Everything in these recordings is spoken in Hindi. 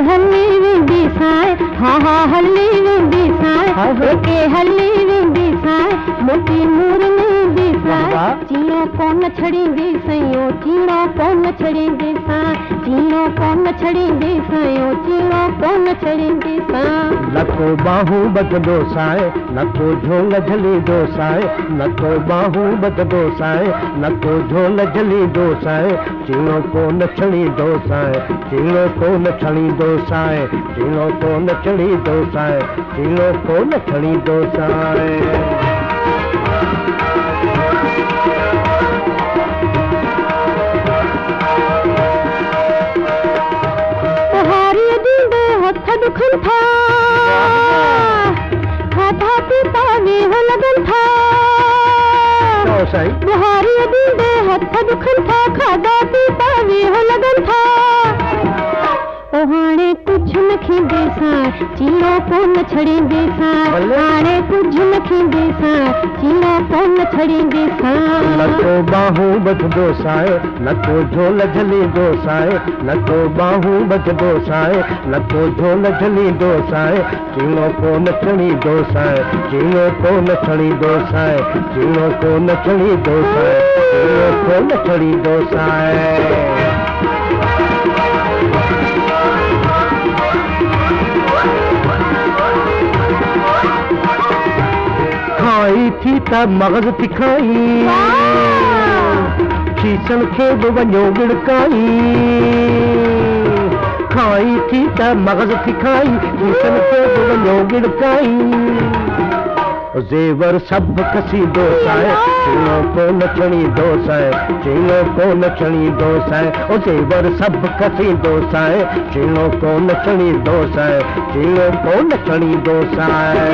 हल्ली वेंदी साए, हाँ हाँ हल्ली वेंदी साए, के हल्ली वेंदी साए, मोटी नूर वेंदी साए, चीनो कोन छड़ींदी सयो, चीनो कोन छड़ींदी साए, चीनो कोन छड़ींदी सयो, चीनो कोन छड़ींदी साए। नको बाहू बदलो साए, नको झोल झली दो साए, नको बाहू बदलो साए, नको झोल झली दो साए, चीनो कोन छड़ी दो साए, चीनो कोन छड़ी दो साए, चीनो कोन छड़ी दो साए, चीनो कोन छड़ी दो साए। दुखन था खाता पीता वे हो लगन था, बुहारी दीदे हथ दुखन था, खादा पीता वे हो लगन था। ओहाने कुछ न खींदे साए, चीनो कोन छड़ींदे साए, हाणे कुछ न खींदे साए, चीनो कोन छड़ींदे साए। नको बाहू बदलो साए, नको झोल झली दो साए, नको बाहू बदलो साए, नको झोल झली दो साए, चीनो कोन छड़ी दो साए, चीनो कोन छड़ी दो साए, चीनो कोन छड़ी दो साए, चीनो कोन छड़ी दो साए। खाई थी त मगज तिखाई, शीसन खे बि वञो गिड़काई, खाई थी त मगज तिखाई, शीसन खे बि वञो गिड़काई। जेवर सब कसी दो साए, चीनो कोन छड़ी दो साए, चीनो कोन छड़ी दो साए, ओ जेवर सब कसी दो साए, चीनो कोन छड़ी दो साए, चीनो कोन छड़ी दो साए।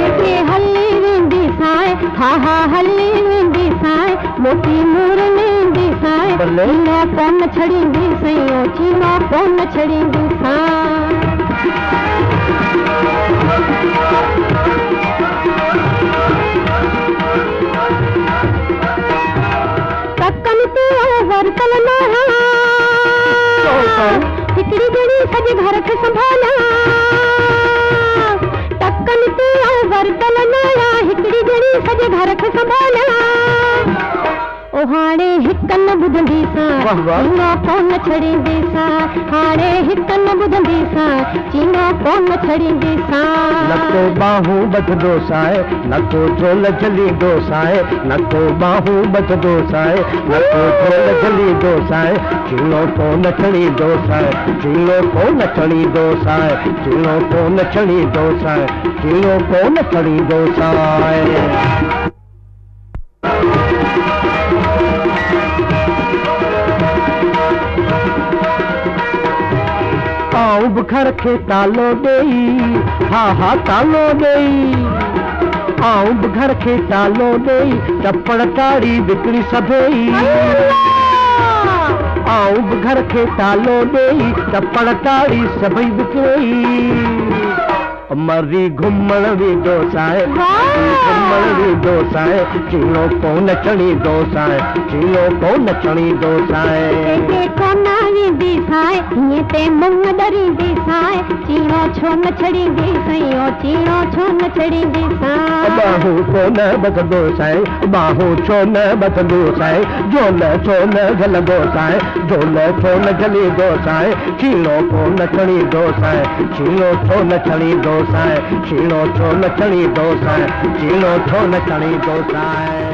हल्ली वेंदी साए, हाँ हाँ हल्ली वेंदी साए, मोटी नूर वेंदी साए, चीनो कोन छड़ींदी सयो, चीनो कोन छड़ींदी साए। वर्तल नहा हिकड़ी जड़ी सज घर के संभाला, टक्कन ते वर्तल नहा हिकड़ी जड़ी सज घर के संभाला। ओहाणे हिकन बुधंदी सा, चीनो कोन छड़ींदी सा, हाणे हिकन बुधंदी सा, चीनो कोन छड़ींदी सा। नको बाहू बदलो साए, नको झोल झली दो साए, नको बाहू बदलो साए, नको झोल झली दो साए, चीनो कोन छड़ी दो साए, चीनो कोन छड़ी दो साए, चीनो कोन छड़ी दो साए, चीनो कोन छड़ी दो साए। आऊं घर खे तालो देई, हा हा तालो देई, आऊं घर खे तालो देई, चपड़ ताड़ी विकड़ी सभेई। आऊं घर खे तालो देई, चपड़ ताड़ी सभई विकड़ई। मरी घुमण भी दो साए, घुमण भी दो साए, चीनो कोन छड़ी दो साए, चीनो कोन छड़ी दो साए। कोना वेंदी साए, ये ते मुंग डरींदी साए, चीनो छो न छड़ींदी सयो, चीनो छो न छड़ींदी साए। बाहू कोन बदलो साए, बाहू छो न बदलो साए, झोल छो न झलंदो साए, झोल छो न झली दो साए, चीनो कोन छड़ी दो साए, चीनो छो न छड़ी दो साए, चीनो छो न छड़ी दो साए, चीनो छो न छड़ी दो साए।